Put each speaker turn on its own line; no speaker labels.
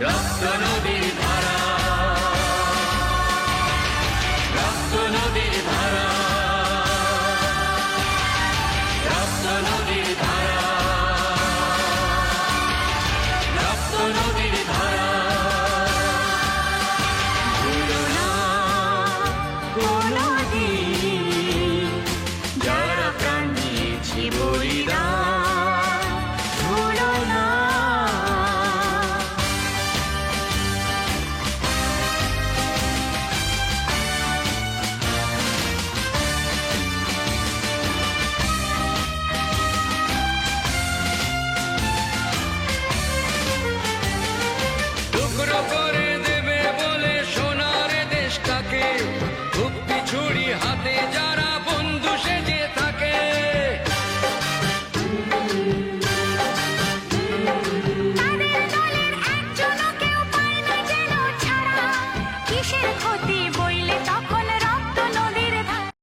রক্ত নদীর ধারা, রক্ত নদীর ধারা, রক্ত নদীর ধারা, রক্ত নদীর ধারা। ভুলো না কোনোদিন যারা প্রাণ দিয়েছি বলিদান।